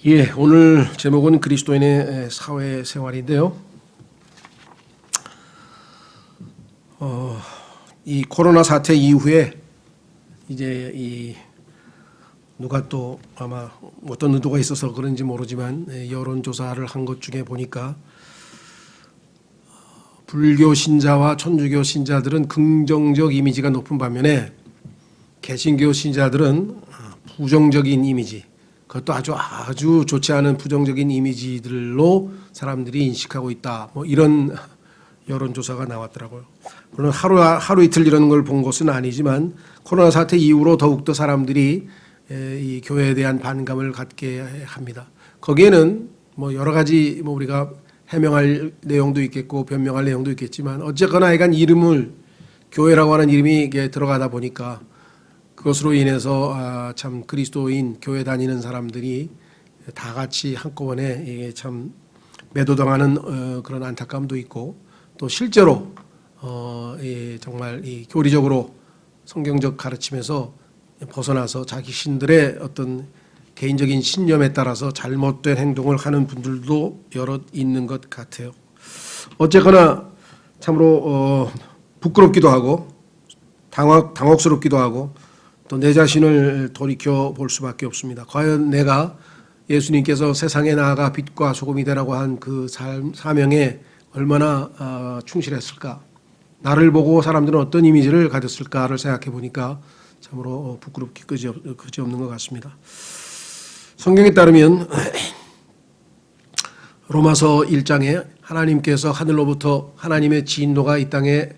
예, 오늘 제목은 그리스도인의 사회생활인데요. 이 코로나 사태 이후에 이제 누가 또 아마 어떤 의도가 있어서 그런지 모르지만 여론조사를 한 것 중에 보니까 불교 신자와 천주교 신자들은 긍정적 이미지가 높은 반면에 개신교 신자들은 부정적인 이미지, 그것도 아주 좋지 않은 부정적인 이미지들로 사람들이 인식하고 있다. 뭐 이런 여론조사가 나왔더라고요. 물론 하루 이틀 이런 걸 본 것은 아니지만 코로나 사태 이후로 더욱더 사람들이 이 교회에 대한 반감을 갖게 합니다. 거기에는 뭐 여러 가지 뭐 우리가 해명할 내용도 있겠고 변명할 내용도 있겠지만 어쨌거나 하여간 이름을 교회라고 하는 이름이 이게 들어가다 보니까 그것으로 인해서 참 그리스도인 교회 다니는 사람들이 다 같이 한꺼번에 이게 참 매도당하는 그런 안타까움도 있고 또 실제로 정말 이 교리적으로 성경적 가르침에서 벗어나서 자기 신들의 어떤 개인적인 신념에 따라서 잘못된 행동을 하는 분들도 여럿 있는 것 같아요. 어쨌거나 참으로 부끄럽기도 하고 당혹스럽기도 하고 또 내 자신을 돌이켜 볼 수밖에 없습니다. 과연 내가 예수님께서 세상에 나아가 빛과 소금이 되라고 한 그 사명에 얼마나 충실했을까? 나를 보고 사람들은 어떤 이미지를 가졌을까를 생각해 보니까 참으로 부끄럽기 그지없는 것 같습니다. 성경에 따르면 로마서 1장에 하나님께서 하늘로부터 하나님의 진노가 이 땅에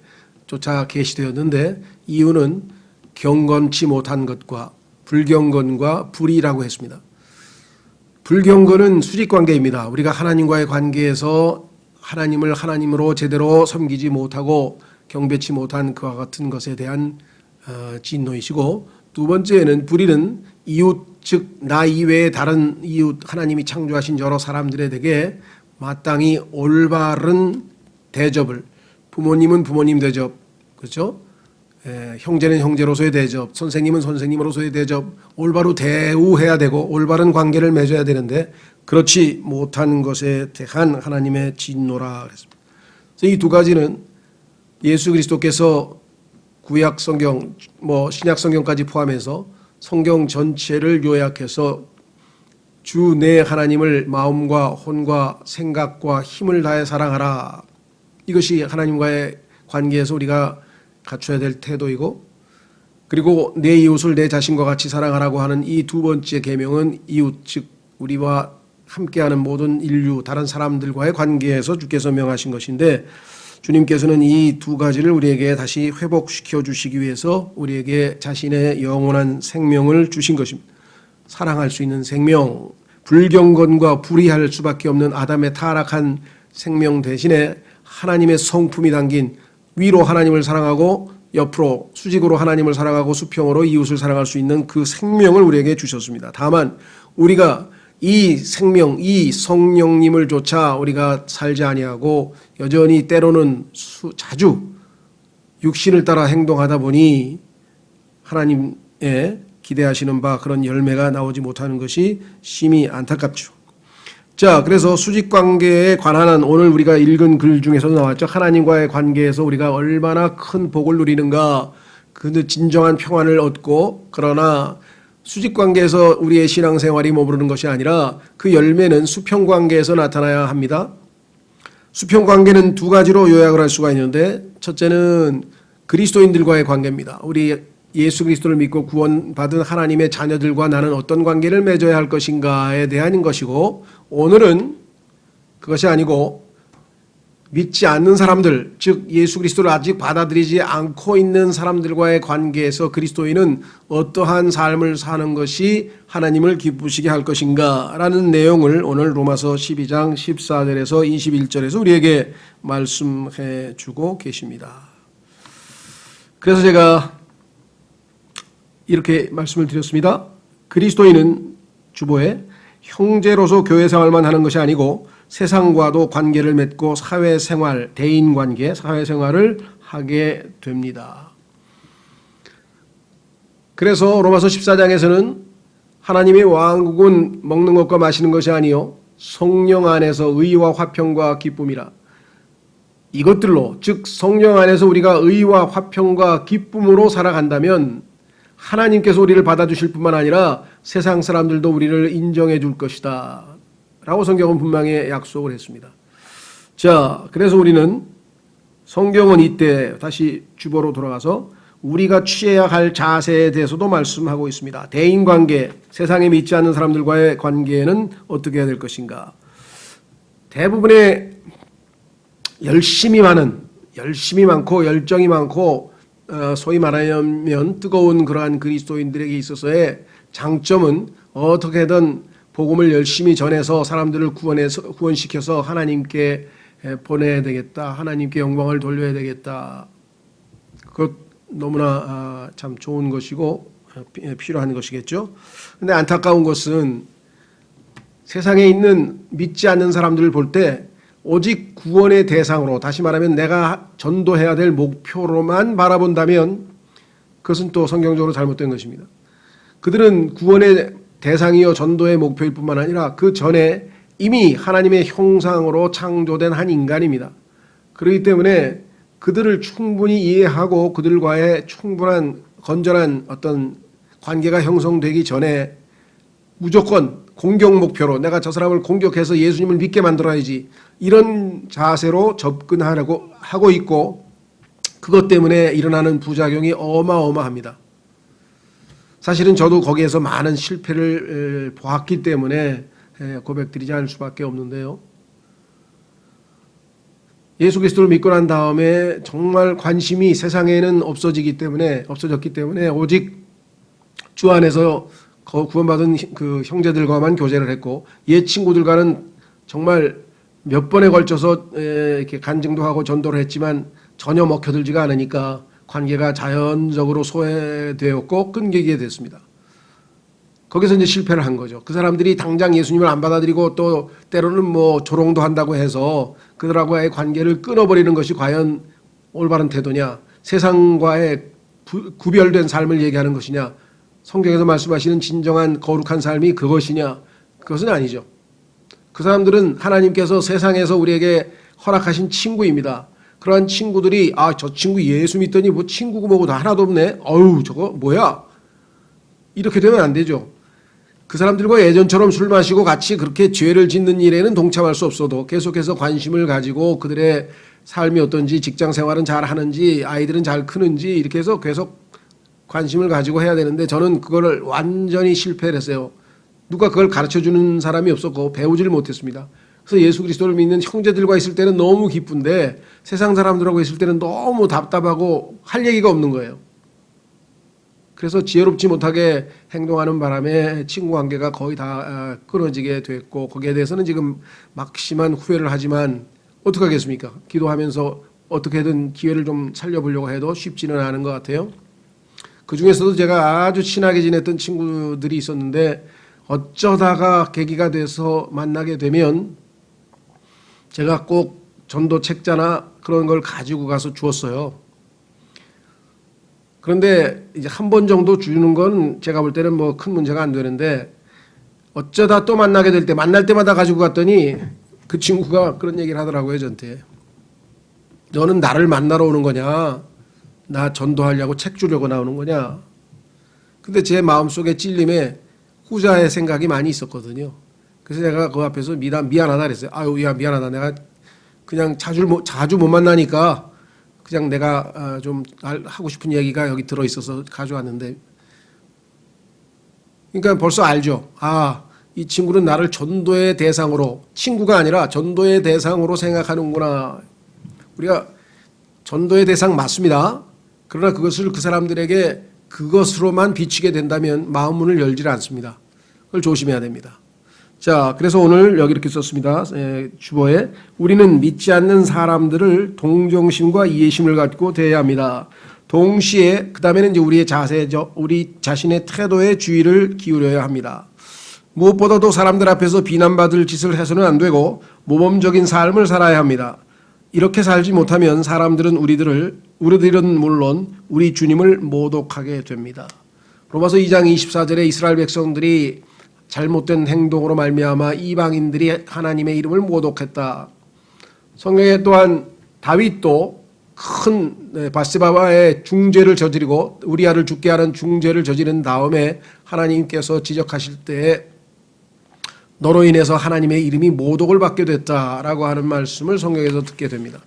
쫓아 계시되었는데 이유는 경건치 못한 것과 불경건과 불의라고 했습니다. 불경건은 수직관계입니다. 우리가 하나님과의 관계에서 하나님을 하나님으로 제대로 섬기지 못하고 경배치 못한 그와 같은 것에 대한 진노이시고, 두 번째는 불의는 이웃, 즉 나 이외의 다른 이웃, 하나님이 창조하신 여러 사람들에게 마땅히 올바른 대접을, 부모님은 부모님 대접, 그렇죠? 형제는 형제로서의 대접, 선생님은 선생님으로서의 대접, 올바로 대우해야 되고 올바른 관계를 맺어야 되는데 그렇지 못한 것에 대한 하나님의 진노라 그랬습니다. 그래서 이 두 가지는 예수 그리스도께서 구약 성경, 신약 성경까지 포함해서 성경 전체를 요약해서 주 내 하나님을 마음과 혼과 생각과 힘을 다해 사랑하라. 이것이 하나님과의 관계에서 우리가 갖춰야 될 태도이고, 그리고 내 이웃을 내 자신과 같이 사랑하라고 하는 이 두 번째 계명은 이웃, 즉 우리와 함께하는 모든 인류, 다른 사람들과의 관계에서 주께서 명하신 것인데, 주님께서는 이 두 가지를 우리에게 다시 회복시켜 주시기 위해서 우리에게 자신의 영원한 생명을 주신 것입니다. 사랑할 수 있는 생명, 불경건과 불의할 수밖에 없는 아담의 타락한 생명 대신에 하나님의 성품이 담긴 위로 하나님을 사랑하고 옆으로 수직으로 하나님을 사랑하고 수평으로 이웃을 사랑할 수 있는 그 생명을 우리에게 주셨습니다. 다만 우리가 이 생명, 이 성령님을 조차 우리가 살지 아니하고 여전히 때로는 자주 육신을 따라 행동하다 보니 하나님의 기대하시는 바 그런 열매가 나오지 못하는 것이 심히 안타깝죠. 자, 그래서 수직관계에 관한 오늘 우리가 읽은 글 중에서도 나왔죠. 하나님과의 관계에서 우리가 얼마나 큰 복을 누리는가, 그 진정한 평안을 얻고, 그러나 수직관계에서 우리의 신앙생활이 머무르는 것이 아니라 그 열매는 수평관계에서 나타나야 합니다. 수평관계는 두 가지로 요약을 할 수가 있는데, 첫째는 그리스도인들과의 관계입니다. 우리 예수 그리스도를 믿고 구원받은 하나님의 자녀들과 나는 어떤 관계를 맺어야 할 것인가에 대한 것이고, 오늘은 그것이 아니고 믿지 않는 사람들, 즉 예수 그리스도를 아직 받아들이지 않고 있는 사람들과의 관계에서 그리스도인은 어떠한 삶을 사는 것이 하나님을 기쁘시게 할 것인가 라는 내용을 오늘 로마서 12장 14절에서 21절에서 우리에게 말씀해 주고 계십니다. 그래서 제가 이렇게 말씀을 드렸습니다. 그리스도인은 주보에 형제로서 교회 생활만 하는 것이 아니고 세상과도 관계를 맺고 사회생활, 대인관계, 사회생활을 하게 됩니다. 그래서 로마서 14장에서는 하나님의 왕국은 먹는 것과 마시는 것이 아니요 성령 안에서 의와 화평과 기쁨이라. 이것들로, 즉 성령 안에서 우리가 의와 화평과 기쁨으로 살아간다면 하나님께서 우리를 받아주실 뿐만 아니라 세상 사람들도 우리를 인정해 줄 것이다 라고 성경은 분명히 약속을 했습니다. 자, 그래서 우리는 성경은 이때 다시 주보로 돌아가서 우리가 취해야 할 자세에 대해서도 말씀하고 있습니다. 대인관계, 세상에 믿지 않는 사람들과의 관계는 어떻게 해야 될 것인가. 대부분의 열심히 많고 열정이 많고 소위 말하면 뜨거운 그러한 그리스도인들에게 있어서의 장점은 어떻게든 복음을 열심히 전해서 사람들을 구원시켜서 하나님께 보내야 되겠다. 하나님께 영광을 돌려야 되겠다. 그것 너무나 참 좋은 것이고 필요한 것이겠죠. 그런데 안타까운 것은 세상에 있는 믿지 않는 사람들을 볼 때 오직 구원의 대상으로, 다시 말하면 내가 전도해야 될 목표로만 바라본다면 그것은 또 성경적으로 잘못된 것입니다. 그들은 구원의 대상이요 전도의 목표일 뿐만 아니라 그 전에 이미 하나님의 형상으로 창조된 한 인간입니다. 그렇기 때문에 그들을 충분히 이해하고 그들과의 충분한 건전한 어떤 관계가 형성되기 전에 무조건 공격 목표로 내가 저 사람을 공격해서 예수님을 믿게 만들어야지, 이런 자세로 접근하려고 하고 있고 그것 때문에 일어나는 부작용이 어마어마합니다. 사실은 저도 거기에서 많은 실패를 보았기 때문에 고백드리지 않을 수밖에 없는데요. 예수 그리스도를 믿고 난 다음에 정말 관심이 세상에는 없어졌기 때문에 오직 주 안에서 구원받은 그 형제들과만 교제를 했고 옛 친구들과는 정말 몇 번에 걸쳐서 이렇게 간증도 하고 전도를 했지만 전혀 먹혀들지가 않으니까 관계가 자연적으로 소외되었고 끊기게 됐습니다. 거기서 이제 실패를 한 거죠. 그 사람들이 당장 예수님을 안 받아들이고 또 때로는 뭐 조롱도 한다고 해서 그들하고의 관계를 끊어버리는 것이 과연 올바른 태도냐, 세상과의 구별된 삶을 얘기하는 것이냐, 성경에서 말씀하시는 진정한 거룩한 삶이 그것이냐, 그것은 아니죠. 그 사람들은 하나님께서 세상에서 우리에게 허락하신 친구입니다. 그러한 친구들이 저 친구 예수 믿더니 뭐 친구고 뭐고 다 하나도 없네, 어우 저거 뭐야, 이렇게 되면 안 되죠. 그 사람들과 예전처럼 술 마시고 같이 그렇게 죄를 짓는 일에는 동참할 수 없어도 계속해서 관심을 가지고 그들의 삶이 어떤지, 직장 생활은 잘 하는지, 아이들은 잘 크는지 이렇게 해서 계속 관심을 가지고 해야 되는데 저는 그거를 완전히 실패를 했어요. 누가 그걸 가르쳐주는 사람이 없었고 배우지를 못했습니다. 그래서 예수 그리스도를 믿는 형제들과 있을 때는 너무 기쁜데 세상 사람들하고 있을 때는 너무 답답하고 할 얘기가 없는 거예요. 그래서 지혜롭지 못하게 행동하는 바람에 친구 관계가 거의 다 끊어지게 됐고 거기에 대해서는 지금 막심한 후회를 하지만 어떻게 하겠습니까? 기도하면서 어떻게든 기회를 좀 살려보려고 해도 쉽지는 않은 것 같아요. 그 중에서도 제가 아주 친하게 지냈던 친구들이 있었는데 어쩌다가 계기가 돼서 만나게 되면 제가 꼭 전도 책자나 그런 걸 가지고 가서 주었어요. 그런데 이제 한 번 정도 주는 건 제가 볼 때는 뭐 큰 문제가 안 되는데 어쩌다 또 만나게 될 때 만날 때마다 가지고 갔더니 그 친구가 그런 얘기를 하더라고요, 저한테. 너는 나를 만나러 오는 거냐? 나 전도하려고 책 주려고 나오는 거냐? 근데 제 마음속에 찔림에 후자의 생각이 많이 있었거든요. 그래서 내가 그 앞에서 미안하다 그랬어요. 아유, 야, 미안하다. 내가 그냥 자주 못 만나니까 그냥 내가 좀 하고 싶은 얘기가 여기 들어있어서 가져왔는데, 그러니까 벌써 알죠. 이 친구는 나를 전도의 대상으로, 친구가 아니라 전도의 대상으로 생각하는구나. 우리가 전도의 대상 맞습니다. 그러나 그것을 그 사람들에게 그것으로만 비치게 된다면 마음 문을 열지 않습니다. 그걸 조심해야 됩니다. 자, 그래서 오늘 여기 이렇게 썼습니다. 주보에 우리는 믿지 않는 사람들을 동정심과 이해심을 갖고 대해야 합니다. 동시에 그 다음에는 이제 우리의 자세죠. 우리 자신의 태도에 주의를 기울여야 합니다. 무엇보다도 사람들 앞에서 비난받을 짓을 해서는 안 되고 모범적인 삶을 살아야 합니다. 이렇게 살지 못하면 사람들은 우리들은 물론 우리 주님을 모독하게 됩니다. 로마서 2장 24절에 이스라엘 백성들이 잘못된 행동으로 말미암아 이방인들이 하나님의 이름을 모독했다. 성경에 또한 다윗도 큰 바세바와의 중죄를 저지르고 우리아를 죽게 하는 중죄를 저지른 다음에 하나님께서 지적하실 때에 너로 인해서 하나님의 이름이 모독을 받게 됐다라고 하는 말씀을 성경에서 듣게 됩니다.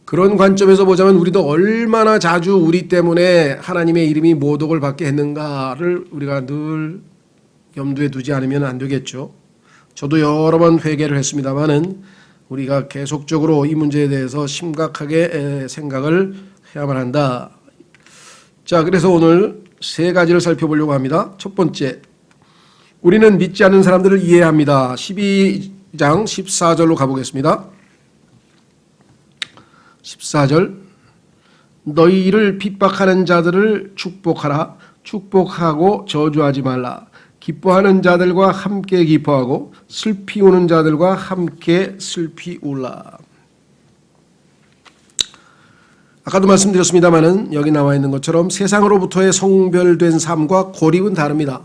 그런 관점에서 보자면 우리도 얼마나 자주 우리 때문에 하나님의 이름이 모독을 받게 했는가를 우리가 늘 염두에 두지 않으면 안 되겠죠. 저도 여러 번 회개를 했습니다마는 우리가 계속적으로 이 문제에 대해서 심각하게 생각을 해야만 한다. 자, 그래서 오늘 세 가지를 살펴보려고 합니다. 첫 번째, 우리는 믿지 않는 사람들을 이해합니다. 12장 14절로 가보겠습니다. 14절, 너희를 핍박하는 자들을 축복하라. 축복하고 저주하지 말라. 기뻐하는 자들과 함께 기뻐하고 슬피 우는 자들과 함께 슬피 울라. 아까도 말씀드렸습니다마는 여기 나와 있는 것처럼 세상으로부터의 성별된 삶과 고립은 다릅니다.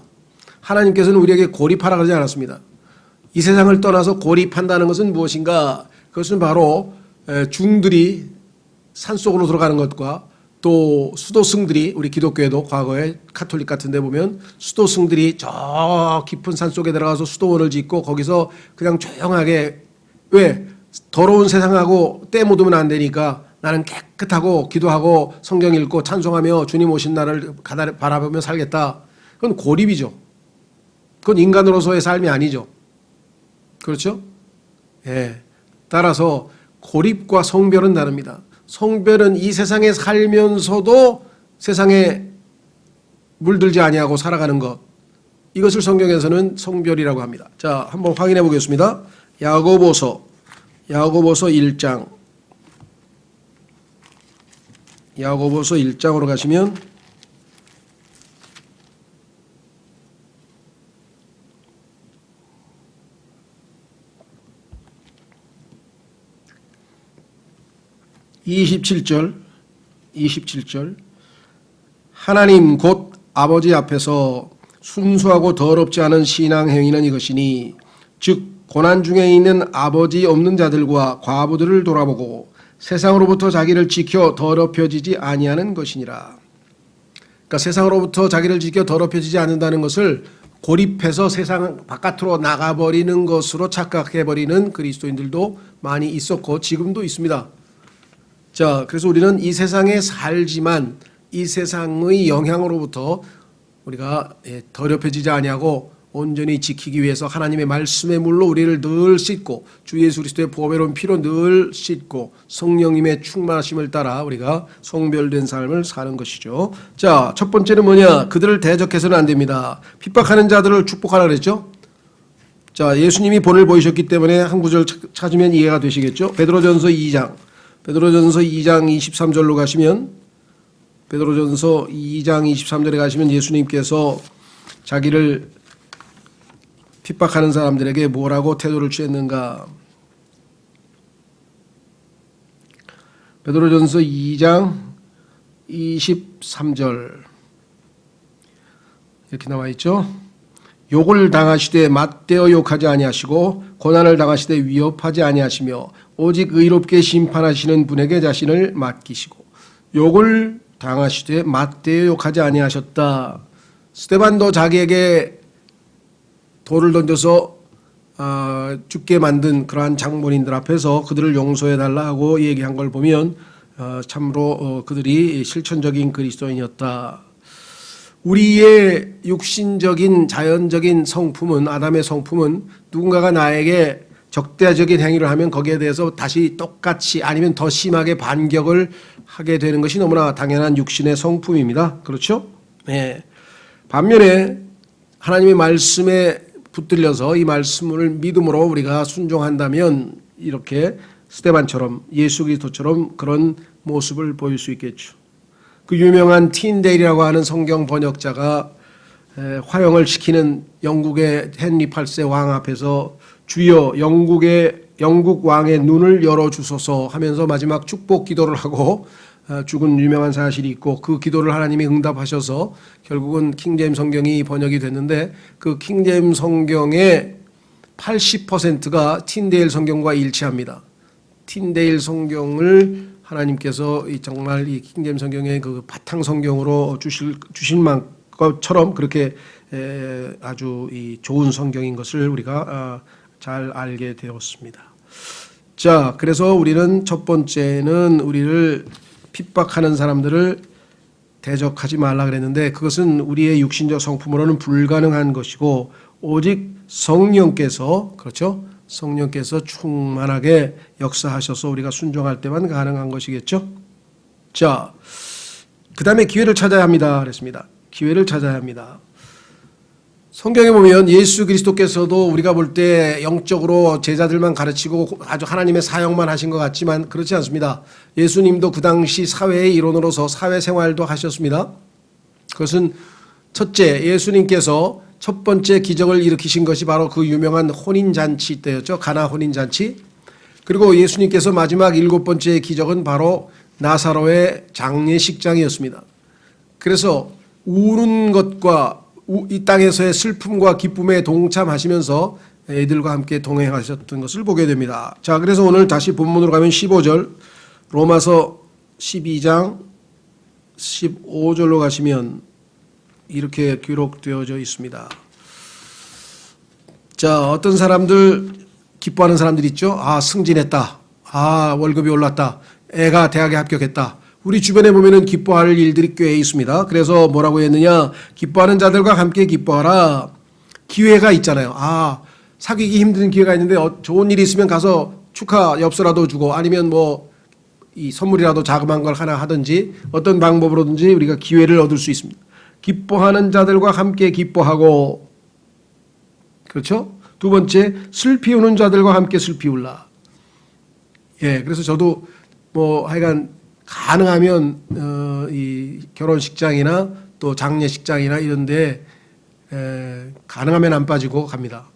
하나님께서는 우리에게 고립하라 그러지 않았습니다. 이 세상을 떠나서 고립한다는 것은 무엇인가? 그것은 바로 중들이 산속으로 들어가는 것과 또 수도승들이, 우리 기독교에도 과거에 카톨릭 같은 데 보면 수도승들이 저 깊은 산속에 들어가서 수도원을 짓고 거기서 그냥 조용하게, 왜? 더러운 세상하고 때 묻으면 안 되니까 나는 깨끗하고 기도하고 성경 읽고 찬송하며 주님 오신 날을 바라보며 살겠다. 그건 고립이죠. 그건 인간으로서의 삶이 아니죠. 그렇죠? 예. 따라서 고립과 성별은 다릅니다. 성별은 이 세상에 살면서도 세상에 물들지 아니하고 살아가는 것, 이것을 성경에서는 성별이라고 합니다. 자, 한번 확인해 보겠습니다. 야고보서 1장, 야고보서 1장으로 가시면 27절 하나님 곧 아버지 앞에서 순수하고 더럽지 않은 신앙 행위는 이것이니 즉 고난 중에 있는 아버지 없는 자들과 과부들을 돌아보고 세상으로부터 자기를 지켜 더럽혀지지 아니하는 것이니라. 그러니까 세상으로부터 자기를 지켜 더럽혀지지 않는다는 것을 고립해서 세상 바깥으로 나가버리는 것으로 착각해버리는 그리스도인들도 많이 있었고 지금도 있습니다. 자, 그래서 우리는 이 세상에 살지만 이 세상의 영향으로부터 우리가 더럽혀지지 아니하고 온전히 지키기 위해서 하나님의 말씀의 물로 우리를 늘 씻고 주 예수 그리스도의 보배로운 피로 늘 씻고 성령님의 충만하심을 따라 우리가 성별된 삶을 사는 것이죠. 자, 첫 번째는 뭐냐? 그들을 대적해서는 안 됩니다. 핍박하는 자들을 축복하라 그랬죠. 자, 예수님이 본을 보이셨기 때문에 한 구절 찾으면 이해가 되시겠죠. 베드로전서 2장 23절로 가시면, 베드로전서 2장 23절에 가시면 예수님께서 자기를 핍박하는 사람들에게 뭐라고 태도를 취했는가. 베드로전서 2장 23절 이렇게 나와 있죠. 욕을 당하시되 맞대어 욕하지 아니하시고 고난을 당하시되 위협하지 아니하시며 오직 의롭게 심판하시는 분에게 자신을 맡기시고 욕을 당하시되 맞대어 욕하지 아니하셨다. 스데반도 자기에게 돌을 던져서 죽게 만든 그러한 장본인들 앞에서 그들을 용서해달라 하고 얘기한 걸 보면 참으로 그들이 실천적인 그리스도인이었다. 우리의 육신적인 자연적인 성품은, 아담의 성품은 누군가가 나에게 적대적인 행위를 하면 거기에 대해서 다시 똑같이 아니면 더 심하게 반격을 하게 되는 것이 너무나 당연한 육신의 성품입니다. 그렇죠? 네. 반면에 하나님의 말씀에 붙들려서 이 말씀을 믿음으로 우리가 순종한다면 이렇게 스데반처럼 예수 그리스도처럼 그런 모습을 보일 수 있겠죠. 그 유명한 틴데일이라고 하는 성경 번역자가 화형을 시키는 영국의 헨리 8세 왕 앞에서 주여 영국 왕의 눈을 열어주소서 하면서 마지막 축복 기도를 하고 죽은 유명한 사실이 있고 그 기도를 하나님이 응답하셔서 결국은 킹제임 성경이 번역이 됐는데 그 킹제임 성경의 80%가 틴데일 성경과 일치합니다. 틴데일 성경을 하나님께서 정말 이 킹제임 성경의 그 바탕 성경으로 주실 것처럼 그렇게 아주 이 좋은 성경인 것을 우리가 잘 알게 되었습니다. 자, 그래서 우리는 첫 번째는 우리를 핍박하는 사람들을 대적하지 말라 그랬는데 그것은 우리의 육신적 성품으로는 불가능한 것이고 오직 성령께서 그렇죠? 성령께서 충만하게 역사하셔서 우리가 순종할 때만 가능한 것이겠죠. 자, 그 다음에 기회를 찾아야 합니다. 그랬습니다. 기회를 찾아야 합니다. 성경에 보면 예수 그리스도께서도 우리가 볼 때 영적으로 제자들만 가르치고 아주 하나님의 사역만 하신 것 같지만 그렇지 않습니다. 예수님도 그 당시 사회의 일원으로서 사회생활도 하셨습니다. 그것은 첫째, 예수님께서 첫 번째 기적을 일으키신 것이 바로 그 유명한 혼인잔치 때였죠. 가나 혼인잔치. 그리고 예수님께서 마지막 7번째 기적은 바로 나사로의 장례식장이었습니다. 그래서 우는 것과 이 땅에서의 슬픔과 기쁨에 동참하시면서 애들과 함께 동행하셨던 것을 보게 됩니다. 자, 그래서 오늘 다시 본문으로 가면 15절, 로마서 12장 15절로 가시면 이렇게 기록되어져 있습니다. 자, 어떤 사람들 기뻐하는 사람들 있죠. 아, 승진했다. 아, 월급이 올랐다. 애가 대학에 합격했다. 우리 주변에 보면은 기뻐할 일들이 꽤 있습니다. 그래서 뭐라고 했느냐? 기뻐하는 자들과 함께 기뻐하라. 기회가 있잖아요. 아, 사귀기 힘든 기회가 있는데 좋은 일이 있으면 가서 축하 엽서라도 주고 아니면 뭐 이 선물이라도 자그마한 걸 하나 하든지 어떤 방법으로든지 우리가 기회를 얻을 수 있습니다. 기뻐하는 자들과 함께 기뻐하고 그렇죠? 두 번째, 슬피 우는 자들과 함께 슬피 울라. 예, 그래서 저도 뭐 하여간 가능하면 이 결혼식장이나 또 장례식장이나 이런데 가능하면 안 빠지고 갑니다.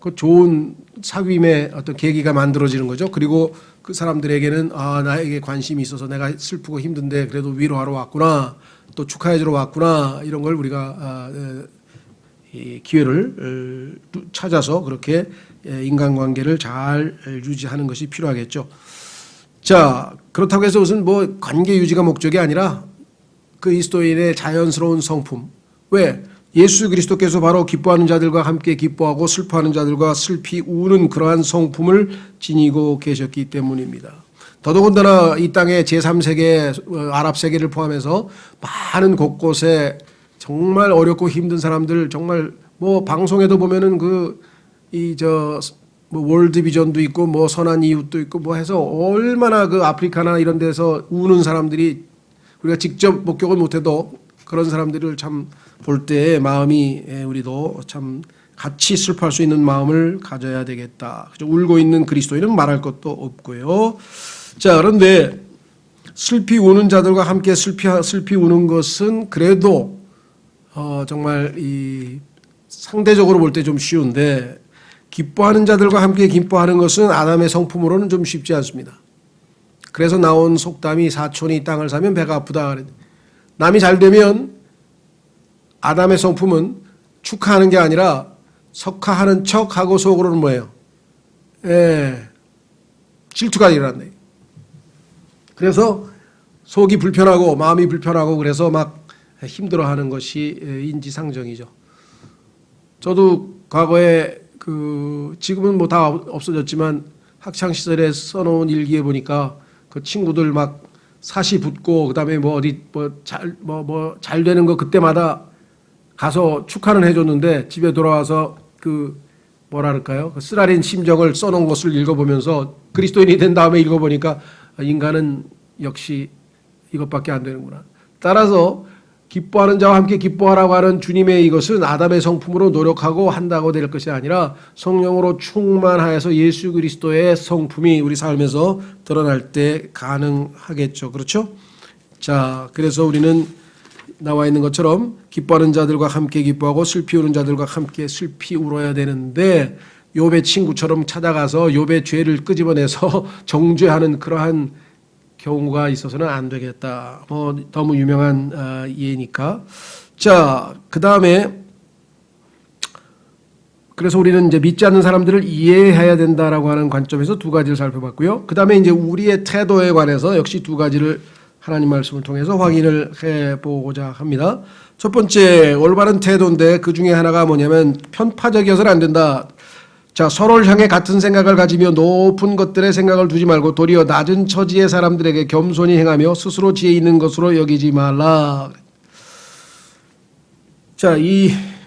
그 좋은 사귐의 어떤 계기가 만들어지는 거죠. 그리고 그 사람들에게는 아, 나에게 관심이 있어서 내가 슬프고 힘든데 그래도 위로하러 왔구나, 또 축하해주러 왔구나, 이런 걸 우리가 이 기회를 찾아서 그렇게 인간관계를 잘 유지하는 것이 필요하겠죠. 자, 그렇다고 해서 무슨 뭐 관계 유지가 목적이 아니라 그리스도인의 자연스러운 성품. 왜? 예수 그리스도께서 바로 기뻐하는 자들과 함께 기뻐하고 슬퍼하는 자들과 슬피 우는 그러한 성품을 지니고 계셨기 때문입니다. 더더군다나 이 땅의 제3세계 아랍 세계를 포함해서 많은 곳곳에 정말 어렵고 힘든 사람들, 정말 뭐 방송에도 보면은 뭐 월드비전도 있고 뭐 선한 이웃도 있고 뭐 해서 얼마나 그 아프리카나 이런 데서 우는 사람들이 우리가 직접 목격을 못해도 그런 사람들을 참 볼 때 마음이 우리도 참 같이 슬퍼할 수 있는 마음을 가져야 되겠다. 울고 있는 그리스도인은 말할 것도 없고요. 자, 그런데 슬피 우는 자들과 함께 슬피 우는 것은 그래도 정말 이 상대적으로 볼 때 좀 쉬운데 기뻐하는 자들과 함께 기뻐하는 것은 아담의 성품으로는 좀 쉽지 않습니다. 그래서 나온 속담이 사촌이 땅을 사면 배가 아프다. 남이 잘 되면 아담의 성품은 축하하는 게 아니라 석하하는 척하고 속으로는 뭐예요? 질투가 일어났네. 그래서 속이 불편하고 마음이 불편하고 그래서 막 힘들어하는 것이 인지상정이죠. 저도 과거에 지금은 뭐 다 없어졌지만 학창 시절에 써놓은 일기에 보니까 그 친구들 막 사시 붙고 그다음에 뭐 어디 잘 되는 거 그때마다 가서 축하는 해줬는데 집에 돌아와서 뭐랄까요? 그 쓰라린 심정을 써놓은 것을 읽어보면서 그리스도인이 된 다음에 읽어보니까 인간은 역시 이것밖에 안 되는구나. 따라서 기뻐하는 자와 함께 기뻐하라고 하는 주님의 이것은 아담의 성품으로 노력하고 한다고 될 것이 아니라 성령으로 충만하여서 예수 그리스도의 성품이 우리 삶에서 드러날 때 가능하겠죠. 그렇죠? 자, 그래서 우리는 나와 있는 것처럼 기뻐하는 자들과 함께 기뻐하고 슬피 우는 자들과 함께 슬피 울어야 되는데 욥의 친구처럼 찾아가서 욥의 죄를 끄집어내서 정죄하는 그러한 경우가 있어서는 안 되겠다. 너무 유명한 예니까. 자, 그 다음에 그래서 우리는 이제 믿지 않는 사람들을 이해해야 된다라고 하는 관점에서 두 가지를 살펴봤고요. 그 다음에 이제 우리의 태도에 관해서 역시 두 가지를 하나님 말씀을 통해서 확인을 해보고자 합니다. 첫 번째 올바른 태도인데 그 중에 하나가 뭐냐면 편파적이어서는 안 된다. 자, 서로를 향해 같은 생각을 가지며 높은 것들의 생각을 두지 말고 도리어 낮은 처지의 사람들에게 겸손히 행하며 스스로 지혜 있는 것으로 여기지 말라. 자,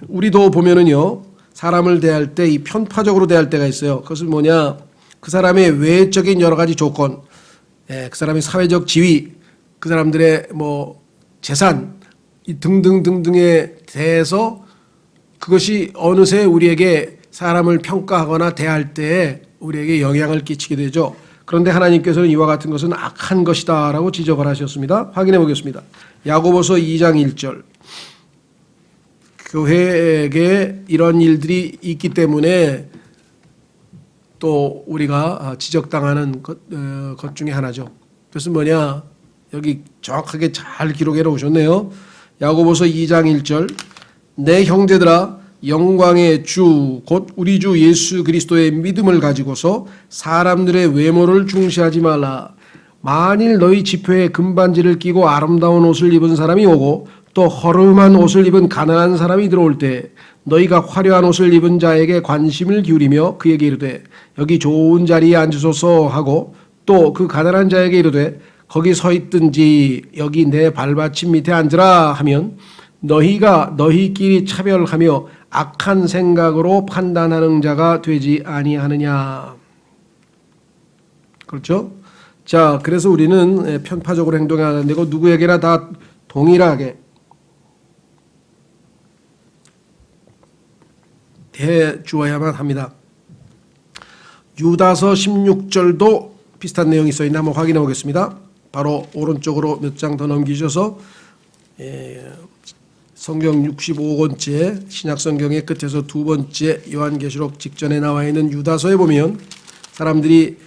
우리도 보면은요, 사람을 대할 때 이 편파적으로 대할 때가 있어요. 그것은 뭐냐? 그 사람의 외적인 여러 가지 조건, 그 사람의 사회적 지위, 그 사람들의 재산 이 등등등등에 대해서 그것이 어느새 우리에게 사람을 평가하거나 대할 때에 우리에게 영향을 끼치게 되죠. 그런데 하나님께서는 이와 같은 것은 악한 것이다라고 지적을 하셨습니다. 확인해 보겠습니다. 야고보서 2장 1절. 교회에게 이런 일들이 있기 때문에 또 우리가 지적당하는 것 중에 하나죠. 그것은 뭐냐? 여기 정확하게 잘 기록해 놓으셨네요. 야고보서 2장 1절. 내 형제들아 영광의 주 곧 우리 주 예수 그리스도의 믿음을 가지고서 사람들의 외모를 중시하지 말라. 만일 너희 지표에 금반지를 끼고 아름다운 옷을 입은 사람이 오고 또 허름한 옷을 입은 가난한 사람이 들어올 때 너희가 화려한 옷을 입은 자에게 관심을 기울이며 그에게 이르되 여기 좋은 자리에 앉으소서 하고 또 그 가난한 자에게 이르되 거기 서 있든지 여기 내 발받침 밑에 앉으라 하면 너희가 너희끼리 차별하며 악한 생각으로 판단하는 자가 되지 아니하느냐. 그렇죠? 자, 그래서 우리는 편파적으로 행동해야 안 되고 누구에게나 다 동일하게 대주어야만 합니다. 유다서 16절도 비슷한 내용이 써있나 한번 확인해 보겠습니다. 바로 오른쪽으로 몇 장 더 넘기셔서 성경 65권째 신약성경의 끝에서 두 번째 요한계시록 직전에 나와 있는 유다서에 보면 사람들이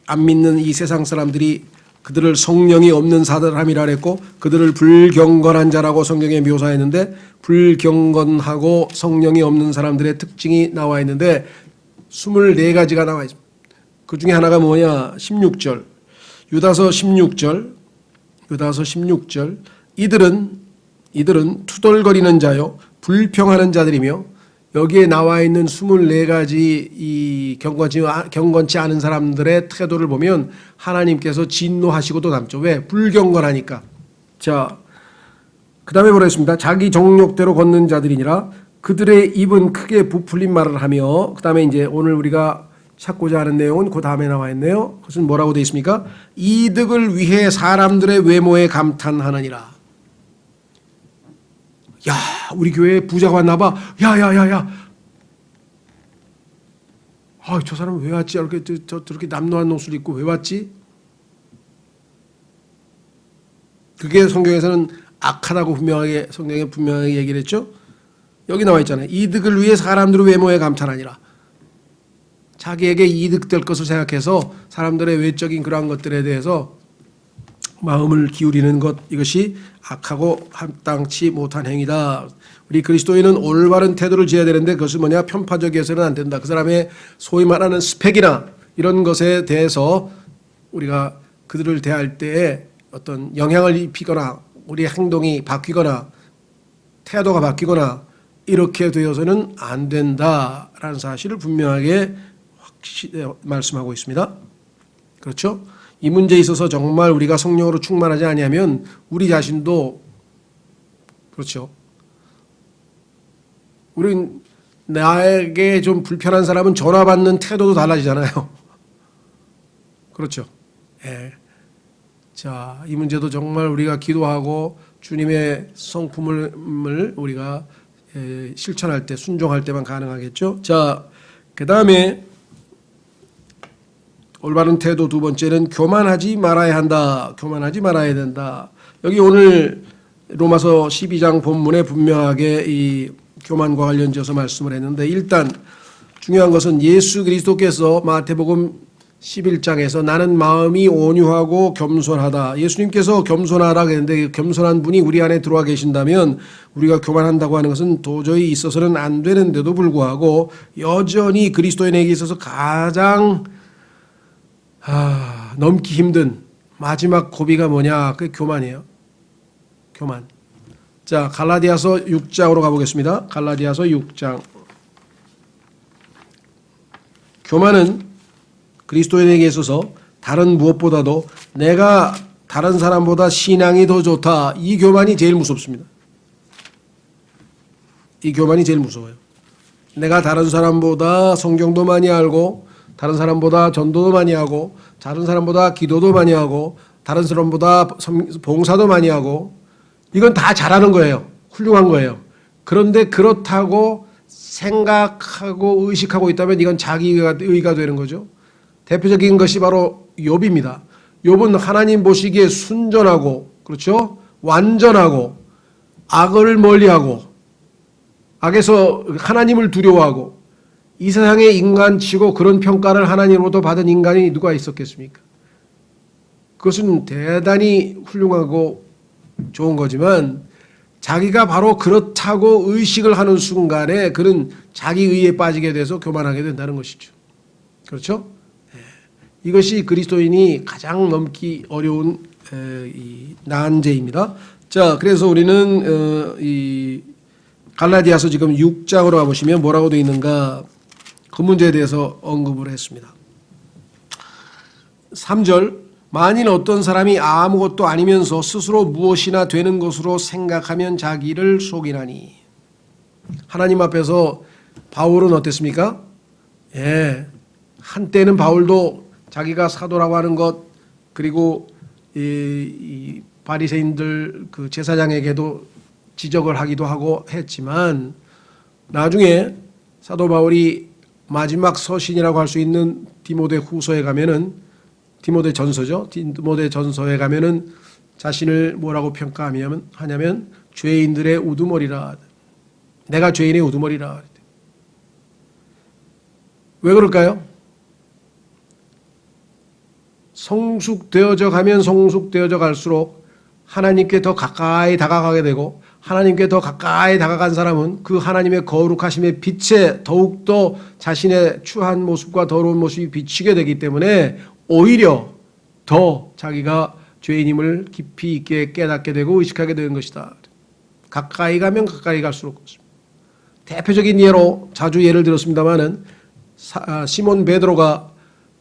안 믿는 이 세상 사람들이 그들을 성령이 없는 사람이라 그랬고 그들을 불경건한 자라고 성경에 묘사했는데 불경건하고 성령이 없는 사람들의 특징이 나와 있는데 24가지가 나와 있습니다. 그 중에 하나가 뭐냐? 16절. 유다서 16절. 이들은 투덜거리는 자요 불평하는 자들이며 여기에 나와 있는 24가지 이 경건치 않은 사람들의 태도를 보면 하나님께서 진노하시고도 남죠. 왜? 불경건하니까. 자, 그 다음에 뭐랬습니다. 자기 정욕대로 걷는 자들이니라 그들의 입은 크게 부풀린 말을 하며 그 다음에 이제 오늘 우리가 찾고자 하는 내용은 그 다음에 나와 있네요. 그것은 뭐라고 되어 있습니까? 이득을 위해 사람들의 외모에 감탄하느니라. 야, 우리 교회에 부자가 왔나 봐. 야. 저 사람은 왜 왔지? 저렇게 남노한 옷을 입고 왜 왔지? 그게 성경에서는 악하다고 성경에 분명하게 얘기를 했죠. 여기 나와 있잖아요. 이득을 위해 사람들의 외모에 감탄하니라. 자기에게 이득될 것을 생각해서 사람들의 외적인 그러한 것들에 대해서 마음을 기울이는 것, 이것이 악하고 합당치 못한 행위다. 우리 그리스도인은 올바른 태도를 지어야 되는데 그것은 뭐냐? 편파적이어서는 안 된다. 그 사람의 소위 말하는 스펙이나 이런 것에 대해서 우리가 그들을 대할 때에 어떤 영향을 입히거나 우리의 행동이 바뀌거나 태도가 바뀌거나 이렇게 되어서는 안 된다라는 사실을 분명하게 말씀하고 있습니다. 그렇죠? 이 문제에 있어서 정말 우리가 성령으로 충만하지 아니하면 우리 자신도 그렇죠. 우린 나에게 좀 불편한 사람은 전화 받는 태도도 달라지잖아요. 그렇죠. 예. 자, 이 문제도 정말 우리가 기도하고 주님의 성품을 우리가 실천할 때 순종할 때만 가능하겠죠. 자, 그 다음에 올바른 태도 두 번째는 교만하지 말아야 한다. 교만하지 말아야 된다. 여기 오늘 로마서 12장 본문에 분명하게 이 교만과 관련지어서 말씀을 했는데 일단 중요한 것은 예수 그리스도께서 마태복음 11장에서 나는 마음이 온유하고 겸손하다. 예수님께서 겸손하라 그랬는데 겸손한 분이 우리 안에 들어와 계신다면 우리가 교만한다고 하는 것은 도저히 있어서는 안 되는데도 불구하고 여전히 그리스도인에게 있어서 가장 넘기 힘든 마지막 고비가 뭐냐? 그게 교만이에요. 교만. 자, 갈라디아서 6장으로 가보겠습니다. 갈라디아서 6장. 교만은 그리스도인에게 있어서 다른 무엇보다도 내가 다른 사람보다 신앙이 더 좋다. 이 교만이 제일 무섭습니다. 이 교만이 제일 무서워요. 내가 다른 사람보다 성경도 많이 알고 다른 사람보다 전도도 많이 하고 다른 사람보다 기도도 많이 하고 다른 사람보다 봉사도 많이 하고 이건 다 잘하는 거예요. 훌륭한 거예요. 그런데 그렇다고 생각하고 의식하고 있다면 이건 자기의가 되는 거죠. 대표적인 것이 바로 욥입니다. 욥은 하나님 보시기에 순전하고 그렇죠? 완전하고 악을 멀리하고 악에서 하나님을 두려워하고 이 세상의 인간치고 그런 평가를 하나님으로부터 받은 인간이 누가 있었겠습니까? 그것은 대단히 훌륭하고 좋은 거지만 자기가 바로 그렇다고 의식을 하는 순간에 그는 자기의에 빠지게 돼서 교만하게 된다는 것이죠. 그렇죠? 이것이 그리스도인이 가장 넘기 어려운 이 난제입니다. 자, 그래서 우리는 이 갈라디아서 지금 6장으로 가보시면 뭐라고 되어 있는가 그 문제에 대해서 언급을 했습니다. 3절 만일 어떤 사람이 아무것도 아니면서 스스로 무엇이나 되는 것으로 생각하면 자기를 속이나니. 하나님 앞에서 바울은 어땠습니까? 한때는 바울도 자기가 사도라고 하는 것 그리고 이 바리새인들 그 제사장에게도 지적을 하기도 하고 했지만 나중에 사도 바울이 마지막 서신이라고 할 수 있는 디모데 후서에 가면은 디모데 전서죠. 디모데 전서에 가면은 자신을 뭐라고 평가하냐면 죄인들의 우두머리라. 내가 죄인의 우두머리라. 왜 그럴까요? 성숙되어져 가면 성숙되어져 갈수록 하나님께 더 가까이 다가가게 되고 하나님께 더 가까이 다가간 사람은 그 하나님의 거룩하심의 빛에 더욱더 자신의 추한 모습과 더러운 모습이 비치게 되기 때문에 오히려 더 자기가 죄인임을 깊이 있게 깨닫게 되고 의식하게 되는 것이다. 가까이 가면 가까이 갈수록 그렇습니다. 대표적인 예로 자주 예를 들었습니다마는 시몬 베드로가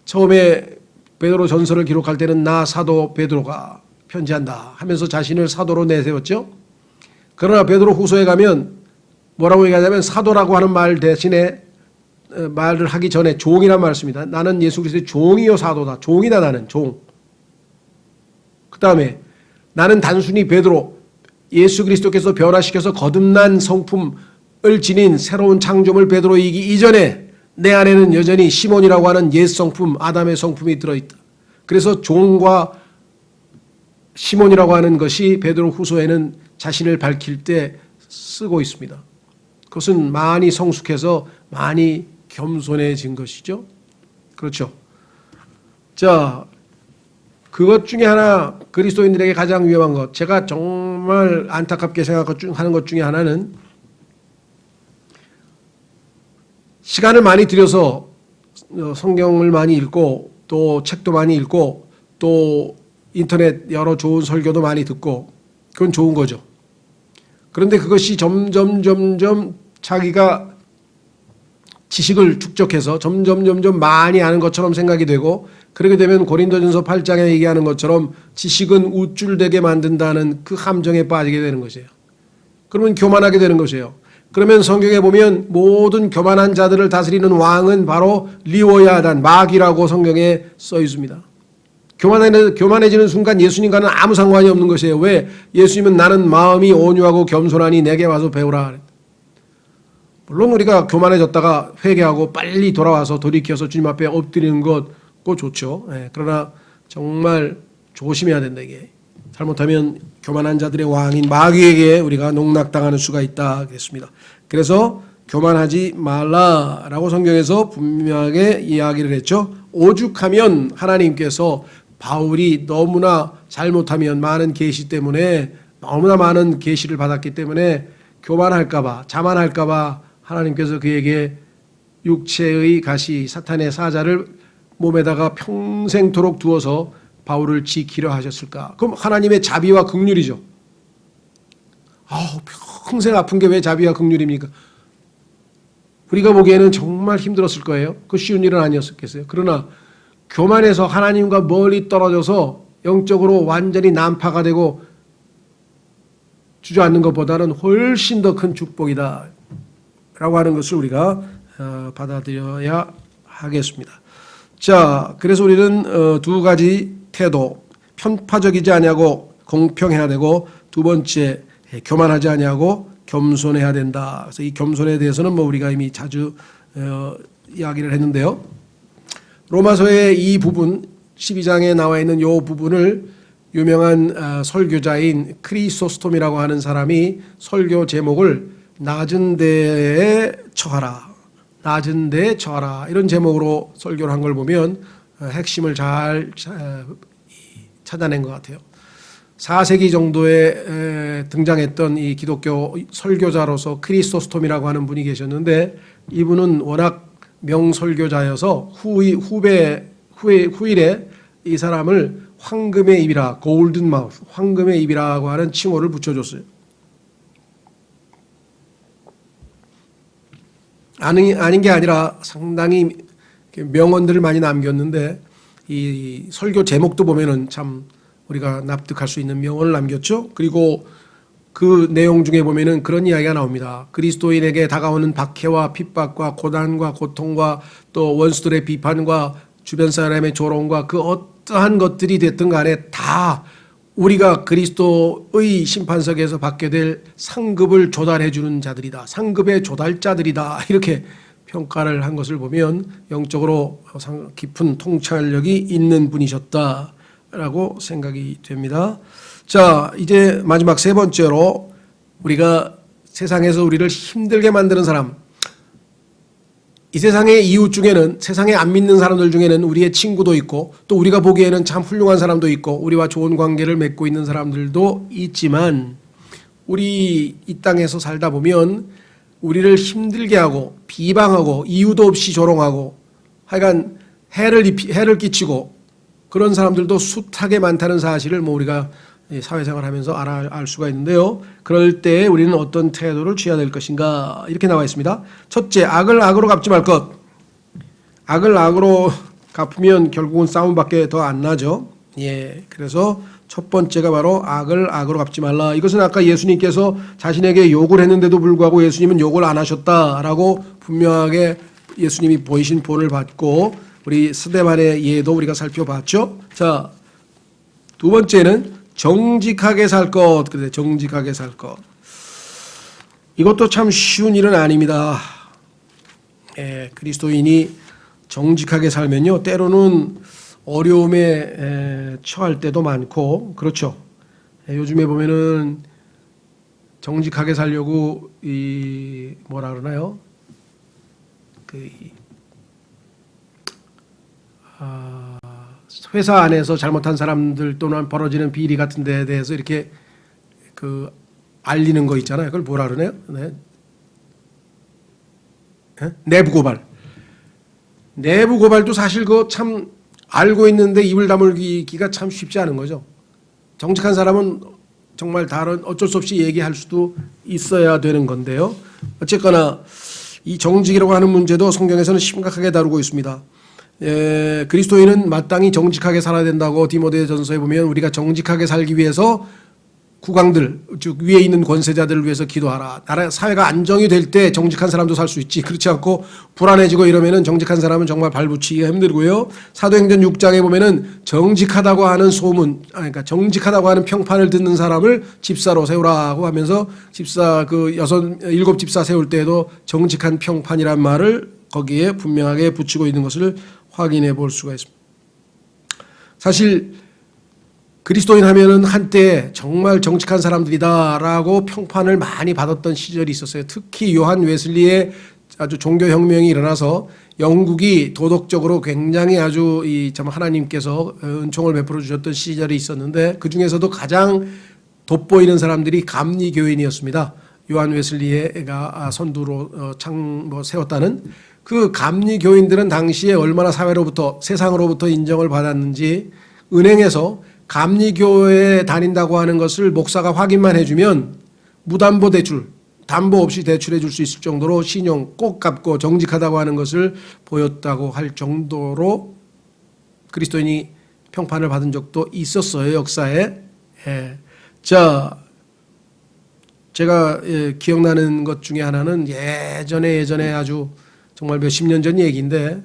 처음에 베드로 전서를 기록할 때는 나 사도 베드로가 편지한다 하면서 자신을 사도로 내세웠죠. 그러나 베드로 후서에 가면 뭐라고 얘기하냐면 사도라고 하는 말 대신에 말을 하기 전에 종이란 말을 씁니다. 나는 예수 그리스도의 종이요 사도다. 종이다 나는 종. 그 다음에 나는 단순히 베드로 예수 그리스도께서 변화시켜서 거듭난 성품을 지닌 새로운 창조물 베드로이기 이전에 내 안에는 여전히 시몬이라고 하는 옛 성품 아담의 성품이 들어있다. 그래서 종과 시몬이라고 하는 것이 베드로 후서에는 자신을 밝힐 때 쓰고 있습니다. 그것은 많이 성숙해서 많이 겸손해진 것이죠. 그렇죠. 자, 그것 중에 하나 그리스도인들에게 가장 위험한 것, 제가 정말 안타깝게 생각하는 것 중에 하나는 시간을 많이 들여서 성경을 많이 읽고 또 책도 많이 읽고 또 인터넷 여러 좋은 설교도 많이 듣고 그건 좋은 거죠. 그런데 그것이 점점 자기가 지식을 축적해서 점점 많이 아는 것처럼 생각이 되고 그렇게 되면 고린도전서 8장에 얘기하는 것처럼 지식은 우쭐되게 만든다는 그 함정에 빠지게 되는 것이에요. 그러면 교만하게 되는 것이에요. 그러면 성경에 보면 모든 교만한 자들을 다스리는 왕은 바로 리워야단 마귀라고 성경에 써 있습니다. 교만해지는 순간 예수님과는 아무 상관이 없는 것이에요. 왜? 예수님은 나는 마음이 온유하고 겸손하니 내게 와서 배우라. 물론 우리가 교만해졌다가 회개하고 빨리 돌아와서 돌이켜서 주님 앞에 엎드리는 것 그거 좋죠. 그러나 정말 조심해야 된다. 이게 잘못하면 교만한 자들의 왕인 마귀에게 우리가 농락당하는 수가 있다 그랬습니다. 그래서 교만하지 말라라고 성경에서 분명하게 이야기를 했죠. 오죽하면 하나님께서 바울이 너무나 잘못하면 많은 계시 때문에 너무나 많은 계시를 받았기 때문에 교만할까봐 자만할까봐 하나님께서 그에게 육체의 가시 사탄의 사자를 몸에다가 평생토록 두어서 바울을 지키려 하셨을까? 그럼 하나님의 자비와 긍휼이죠. 평생 아픈 게 왜 자비와 긍휼입니까? 우리가 보기에는 정말 힘들었을 거예요. 그 쉬운 일은 아니었겠어요. 그러나 교만해서 하나님과 멀리 떨어져서 영적으로 완전히 난파가 되고 주저앉는 것보다는 훨씬 더 큰 축복이다 라고 하는 것을 우리가 받아들여야 하겠습니다. 자, 그래서 우리는 두 가지 태도, 편파적이지 아니하고 공평해야 되고, 두 번째 교만하지 아니하고 겸손해야 된다. 그래서 이 겸손에 대해서는 우리가 이미 자주 이야기를 했는데요. 로마서의 이 부분 12장에 나와 있는 이 부분을 유명한 설교자인 크리소스톰이라고 하는 사람이 설교 제목을 낮은 데에 처하라, 낮은 데에 처하라 이런 제목으로 설교를 한 걸 보면 핵심을 잘 찾아낸 것 같아요. 4세기 정도에 등장했던 이 기독교 설교자로서 크리소스톰이라고 하는 분이 계셨는데, 이분은 워낙 명설교자여서 후일에 이 사람을 황금의 입이라, 골든 마우스, 황금의 입이라고 하는 칭호를 붙여줬어요. 아닌 게 아니라 상당히 명언들을 많이 남겼는데, 이 설교 제목도 보면은 참 우리가 납득할 수 있는 명언을 남겼죠. 그리고 그 내용 중에 보면은 그런 이야기가 나옵니다. 그리스도인에게 다가오는 박해와 핍박과 고난과 고통과 또 원수들의 비판과 주변 사람의 조롱과 그 어떠한 것들이 됐든 간에 다 우리가 그리스도의 심판석에서 받게 될 상급을 조달해 주는 자들이다. 상급의 조달자들이다. 이렇게 평가를 한 것을 보면 영적으로 깊은 통찰력이 있는 분이셨다라고 생각이 됩니다. 자, 이제 마지막 세 번째로 우리가 세상에서 우리를 힘들게 만드는 사람, 이 세상의 이웃 중에는, 세상에 안 믿는 사람들 중에는 우리의 친구도 있고 또 우리가 보기에는 참 훌륭한 사람도 있고 우리와 좋은 관계를 맺고 있는 사람들도 있지만, 우리 이 땅에서 살다 보면 우리를 힘들게 하고 비방하고 이유도 없이 조롱하고 하여간 해를 끼치고 그런 사람들도 숱하게 많다는 사실을 우리가 사회생활하면서 알 수가 있는데요. 그럴 때 우리는 어떤 태도를 취해야 될 것인가, 이렇게 나와 있습니다. 첫째, 악을 악으로 갚지 말 것. 악을 악으로 갚으면 결국은 싸움밖에 더 안 나죠. 그래서 첫 번째가 바로 악을 악으로 갚지 말라. 이것은 아까 예수님께서 자신에게 욕을 했는데도 불구하고 예수님은 욕을 안 하셨다라고 분명하게 예수님이 보이신 본을 받고 우리 스데반의 예도 우리가 살펴봤죠. 자, 두 번째는 정직하게 살 것. 그래, 정직하게 살 것. 이것도 참 쉬운 일은 아닙니다. 그리스도인이 정직하게 살면요, 때로는 어려움에 처할 때도 많고, 그렇죠. 요즘에 보면은 정직하게 살려고 뭐라 그러나요? 회사 안에서 잘못한 사람들 또는 벌어지는 비리 같은 데에 대해서 이렇게 알리는 거 있잖아요. 그걸 뭐라 그러나요? 내부 고발. 내부 고발도 사실 그거 참 알고 있는데 입을 다물기가 참 쉽지 않은 거죠. 정직한 사람은 정말 다른 어쩔 수 없이 얘기할 수도 있어야 되는 건데요. 어쨌거나 이 정직이라고 하는 문제도 성경에서는 심각하게 다루고 있습니다. 그리스도인은 마땅히 정직하게 살아야 된다고 디모데전서에 보면 우리가 정직하게 살기 위해서 국왕들, 즉 위에 있는 권세자들을 위해서 기도하라. 나라 사회가 안정이 될 때 정직한 사람도 살 수 있지. 그렇지 않고 불안해지고 이러면은 정직한 사람은 정말 발붙이기가 힘들고요. 사도행전 6장에 보면은 정직하다고 하는 소문, 그러니까 정직하다고 하는 평판을 듣는 사람을 집사로 세우라고 하면서 집사 일곱 집사 세울 때에도 정직한 평판이란 말을 거기에 분명하게 붙이고 있는 것을 확인해 볼 수가 있습니다. 사실 그리스도인 하면은 한때 정말 정직한 사람들이다라고 평판을 많이 받았던 시절이 있었어요. 특히 요한 웨슬리의 아주 종교혁명이 일어나서 영국이 도덕적으로 굉장히 아주 참 하나님께서 은총을 베풀어 주셨던 시절이 있었는데 그 중에서도 가장 돋보이는 사람들이 감리교인이었습니다. 요한 웨슬리가 선두로 세웠다는 그 감리교인들은 당시에 얼마나 사회로부터 세상으로부터 인정을 받았는지 은행에서 감리교회에 다닌다고 하는 것을 목사가 확인만 해주면 무담보 대출, 담보 없이 대출해 줄 수 있을 정도로 신용 꼭 갚고 정직하다고 하는 것을 보였다고 할 정도로 그리스도인이 평판을 받은 적도 있었어요, 역사에. 예. 자, 제가 기억나는 것 중에 하나는 예전에 아주 정말 몇십 년 전 얘기인데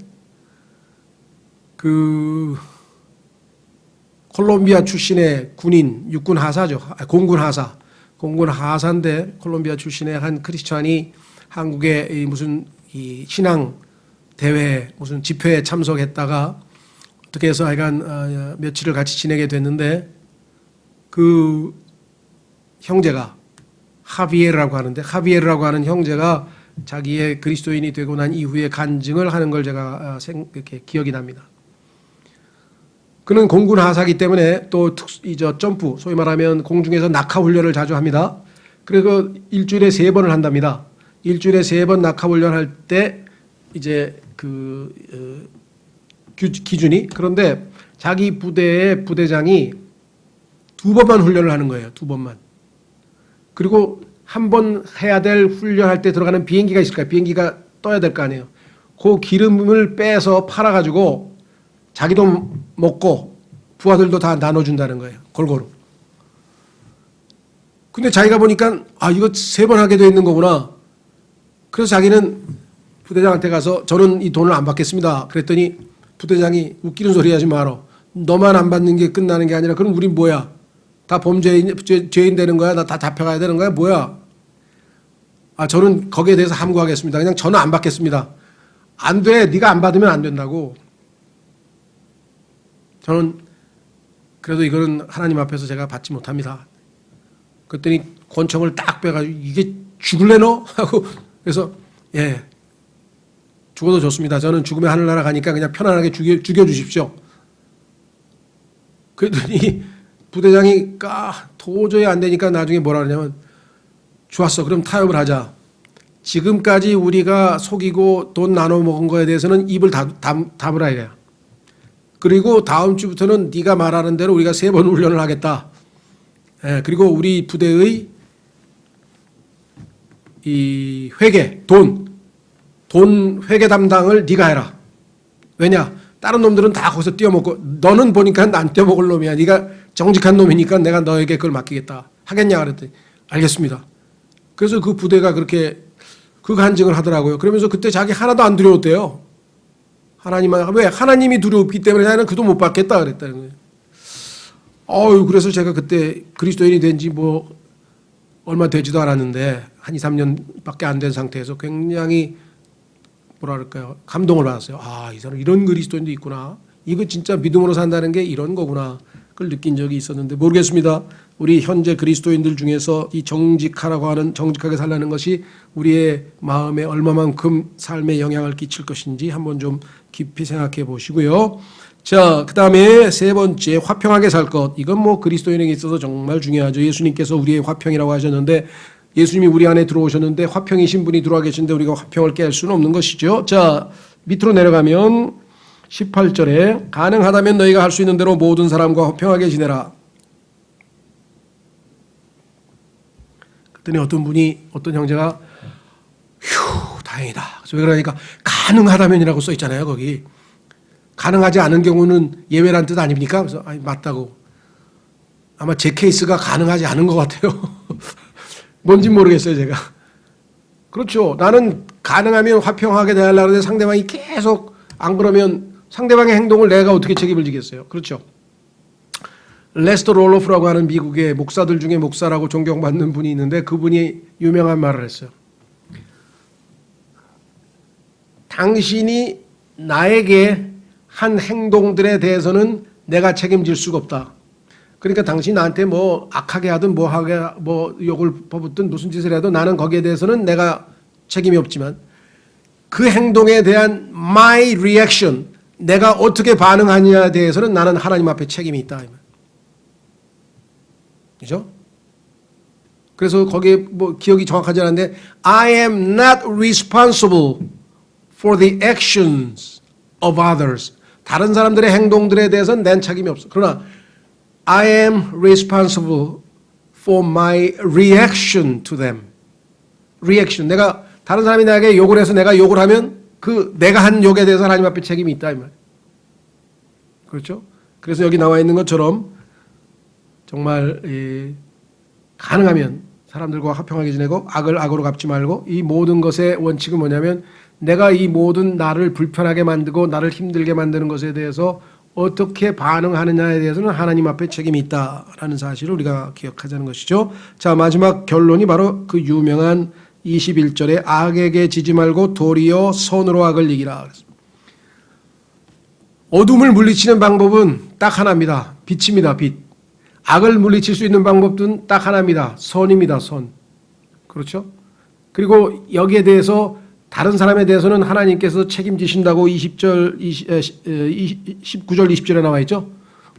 그 콜롬비아 출신의 군인, 육군 하사죠. 공군 하사인데 콜롬비아 출신의 한 크리스찬이 한국의 무슨 신앙 대회 무슨 집회에 참석했다가 어떻게 해서 하여간 며칠을 같이 지내게 됐는데 그 형제가 하비에르라고 하는데 하비에르라고 하는 형제가 자기의 그리스도인이 되고 난 이후에 간증을 하는 걸 제가 이렇게 기억이 납니다. 그는 공군 하사이기 때문에 또 점프, 소위 말하면 공중에서 낙하 훈련을 자주 합니다. 그리고 일주일에 3번을 한답니다. 일주일에 3번 낙하 훈련할 때 이제 기준이 그런데 자기 부대의 부대장이 2번만 훈련을 하는 거예요. 2번만. 그리고 한 번 해야 될 훈련할 때 들어가는 비행기가 있을 거예요. 비행기가 떠야 될 거 아니에요. 그 기름을 빼서 팔아가지고 자기도 먹고 부하들도 다 나눠준다는 거예요. 골고루. 근데 자기가 보니까 이거 3번 하게 돼 있는 거구나. 그래서 자기는 부대장한테 가서 저는 이 돈을 안 받겠습니다. 그랬더니 부대장이 웃기는 소리 하지 마라. 너만 안 받는 게 끝나는 게 아니라 그럼 우린 뭐야? 다 죄인 되는 거야? 나 다 잡혀가야 되는 거야? 뭐야? 저는 거기에 대해서 함구하겠습니다. 그냥 저는 안 받겠습니다. 안 돼. 네가 안 받으면 안 된다고. 저는 그래도 이거는 하나님 앞에서 제가 받지 못합니다. 그랬더니 권총을 딱 빼가지고 이게 죽을래 너? 하고 그래서 죽어도 좋습니다. 저는 죽으면 하늘나라 가니까 그냥 편안하게 죽여주십시오. 그랬더니 부대장이 도저히 안 되니까 나중에 뭐라 그러냐면 좋았어. 그럼 타협을 하자. 지금까지 우리가 속이고 돈 나눠 먹은 거에 대해서는 입을 다물어야 돼. 그리고 다음 주부터는 네가 말하는 대로 우리가 3번 훈련을 하겠다. 그리고 우리 부대의 이 회계, 돈 회계 담당을 네가 해라. 왜냐? 다른 놈들은 다 거기서 떼어먹고 너는 보니까 안 떼어먹을 놈이야. 네가 정직한 놈이니까 내가 너에게 그걸 맡기겠다. 하겠냐 그랬더니 알겠습니다. 그래서 그 부대가 그렇게 그 간증을 하더라고요. 그러면서 그때 자기 하나도 안 두려웠대요. 왜? 하나님이 두렵기 때문에 나는 그 돈 못 받겠다 그랬다는 거예요. 그래서 제가 그때 그리스도인이 된 지 얼마 되지도 않았는데 한 2, 3년밖에 안 된 상태에서 굉장히 뭐랄까요? 감동을 받았어요. 이 사람 이런 그리스도인도 있구나. 이거 진짜 믿음으로 산다는 게 이런 거구나. 그걸 느낀 적이 있었는데 모르겠습니다. 우리 현재 그리스도인들 중에서 이 정직하게 살라는 것이 우리의 마음에 얼마만큼 삶에 영향을 끼칠 것인지 한번 좀 깊이 생각해 보시고요. 자, 그 다음에 3번째 화평하게 살 것. 이건 그리스도인에게 있어서 정말 중요하죠. 예수님께서 우리의 화평이라고 하셨는데 예수님이 우리 안에 들어오셨는데 화평이신 분이 들어와 계신데 우리가 화평을 깰 수는 없는 것이죠. 자, 밑으로 내려가면 18절에 가능하다면 너희가 할 수 있는 대로 모든 사람과 화평하게 지내라. 그랬더니 어떤 형제가 다행이다. 왜 그러니까 가능하다면이라고 써 있잖아요. 거기 가능하지 않은 경우는 예외란 뜻 아닙니까? 그래서 맞다고. 아마 제 케이스가 가능하지 않은 것 같아요. 뭔지 모르겠어요, 제가. 그렇죠. 나는 가능하면 화평하게 대하려고 하는데 상대방이 계속 안 그러면 상대방의 행동을 내가 어떻게 책임을 지겠어요. 그렇죠. 레스터 롤로프라고 하는 미국의 목사들 중에 목사라고 존경받는 분이 있는데 그분이 유명한 말을 했어요. 당신이 나에게 한 행동들에 대해서는 내가 책임질 수가 없다. 그러니까 당신이 나한테 뭐 악하게 하든 뭐 하게 뭐 욕을 퍼붓든 무슨 짓을 해도 나는 거기에 대해서는 내가 책임이 없지만 그 행동에 대한 my reaction, 내가 어떻게 반응하느냐에 대해서는 나는 하나님 앞에 책임이 있다. 그죠? 그래서 거기에 뭐 기억이 정확하지 않은데 I am not responsible for the actions of others. 다른 사람들의 행동들에 대해서는 낸 책임이 없어. 그러나 I am responsible for my reaction to them. reaction. 내가 다른 사람이 나에게 욕을 해서 내가 욕을 하면 그 내가 한 욕에 대해서 하나님 앞에 책임이 있다 이 말. 그렇죠? 그래서 여기 나와 있는 것처럼 정말 가능하면 사람들과 화평하게 지내고 악을 악으로 갚지 말고 이 모든 것의 원칙은 뭐냐면 내가 이 모든 나를 불편하게 만들고 나를 힘들게 만드는 것에 대해서 어떻게 반응하느냐에 대해서는 하나님 앞에 책임이 있다라는 사실을 우리가 기억하자는 것이죠. 자, 마지막 결론이 바로 그 유명한 21절에 악에게 지지 말고 도리어 선으로 악을 이기라. 어둠을 물리치는 방법은 딱 하나입니다. 빛입니다. 빛. 악을 물리칠 수 있는 방법은 딱 하나입니다. 선입니다. 선. 그렇죠? 그리고 여기에 대해서 다른 사람에 대해서는 하나님께서 책임지신다고 19절 20절에 나와 있죠.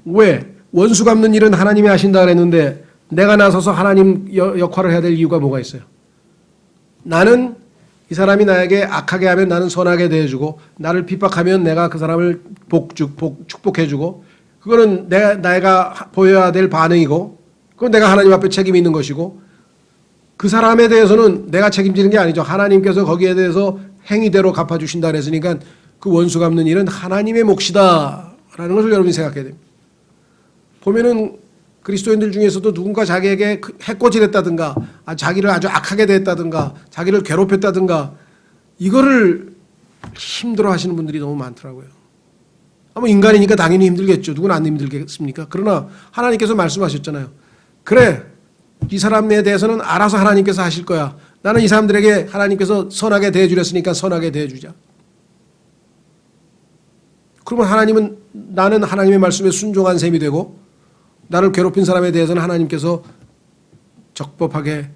왜? 원수 갚는 일은 하나님이 하신다 그랬는데 내가 나서서 하나님 역할을 해야 될 이유가 뭐가 있어요? 나는 이 사람이 나에게 악하게 하면 나는 선하게 대해주고 나를 핍박하면 내가 그 사람을 축복해주고 그거는 내가 보여야 될 반응이고 그건 내가 하나님 앞에 책임이 있는 것이고 그 사람에 대해서는 내가 책임지는 게 아니죠. 하나님께서 거기에 대해서 행위대로 갚아주신다 그랬으니까 그 원수 갚는 일은 하나님의 몫이다라는 것을 여러분이 생각해야 됩니다. 보면은 그리스도인들 중에서도 누군가 자기에게 해코지했다든가 자기를 아주 악하게 대했다든가 자기를 괴롭혔다든가 이거를 힘들어 하시는 분들이 너무 많더라고요. 아마 인간이니까 당연히 힘들겠죠. 누구는 안 힘들겠습니까? 그러나 하나님께서 말씀하셨잖아요. 그래, 이 사람에 대해서는 알아서 하나님께서 하실 거야. 나는 이 사람들에게 하나님께서 선하게 대해주렸으니까 선하게 대해주자. 그러면 하나님은 나는 하나님의 말씀에 순종한 셈이 되고 나를 괴롭힌 사람에 대해서는 하나님께서 적법하게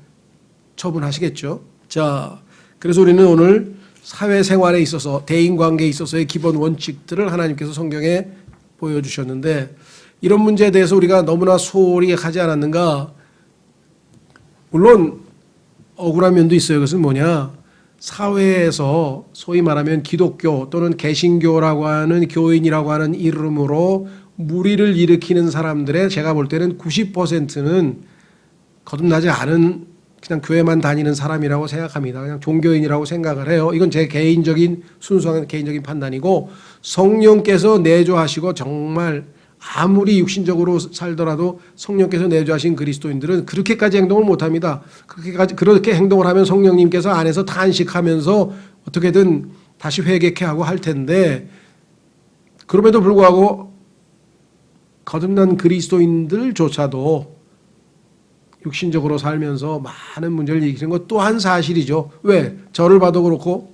처분하시겠죠. 자, 그래서 우리는 오늘 사회생활에 있어서 대인관계에 있어서의 기본 원칙들을 하나님께서 성경에 보여주셨는데 이런 문제에 대해서 우리가 너무나 소홀히 하지 않았는가. 물론 억울한 면도 있어요. 그것은 뭐냐. 사회에서 소위 말하면 기독교 또는 개신교라고 하는 교인이라고 하는 이름으로 무리를 일으키는 사람들의 제가 볼 때는 90%는 거듭나지 않은 그냥 교회만 다니는 사람이라고 생각합니다. 그냥 종교인이라고 생각을 해요. 이건 제 개인적인 순수한 개인적인 판단이고 성령께서 내조하시고 정말 아무리 육신적으로 살더라도 성령께서 내조하신 그리스도인들은 그렇게까지 행동을 못합니다. 그렇게 행동을 하면 성령님께서 안에서 탄식하면서 어떻게든 다시 회개케 하고 할 텐데 그럼에도 불구하고 거듭난 그리스도인들조차도 육신적으로 살면서 많은 문제를 일으키는 것 또한 사실이죠. 왜? 저를 봐도 그렇고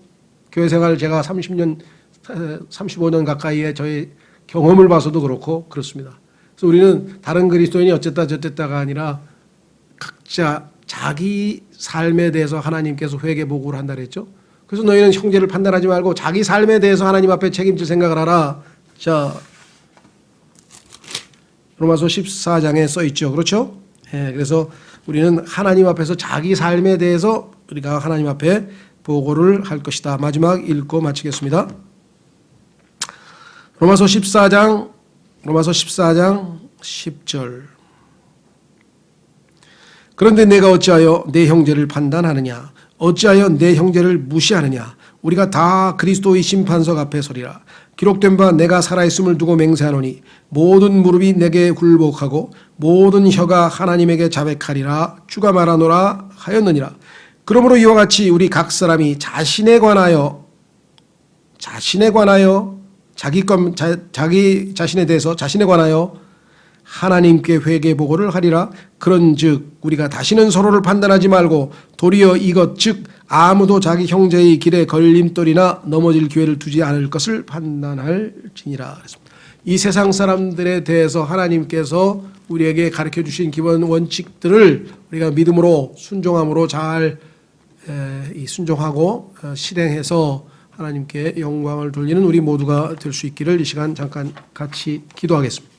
교회 생활을 제가 35년 가까이의 저의 경험을 봐서도 그렇고 그렇습니다. 그래서 우리는 다른 그리스도인이 어쨌다 저쨌다가 아니라 각자 자기 삶에 대해서 하나님께서 회개 보고를 한다 그랬죠. 그래서 너희는 형제를 판단하지 말고 자기 삶에 대해서 하나님 앞에 책임질 생각을 하라. 자, 로마서 14장에 써 있죠. 그렇죠? 예, 그래서 우리는 하나님 앞에서 자기 삶에 대해서 우리가 하나님 앞에 보고를 할 것이다. 마지막 읽고 마치겠습니다. 로마서 14장 10절. 그런데 내가 어찌하여 내 형제를 판단하느냐? 어찌하여 내 형제를 무시하느냐? 우리가 다 그리스도의 심판석 앞에 서리라. 기록된 바 내가 살아있음을 두고 맹세하노니 모든 무릎이 내게 굴복하고 모든 혀가 하나님에게 자백하리라. 주가 말하노라 하였느니라. 그러므로 이와 같이 우리 각 사람이 자신에 관하여 자기 자신에 대해서 자신에 관하여 하나님께 회개 보고를 하리라. 그런즉 우리가 다시는 서로를 판단하지 말고 도리어 이것 즉 아무도 자기 형제의 길에 걸림돌이나 넘어질 기회를 두지 않을 것을 판단할지니라. 이 세상 사람들에 대해서 하나님께서 우리에게 가르쳐 주신 기본 원칙들을 우리가 믿음으로 순종함으로 잘 순종하고 실행해서 하나님께 영광을 돌리는 우리 모두가 될 수 있기를 이 시간 잠깐 같이 기도하겠습니다.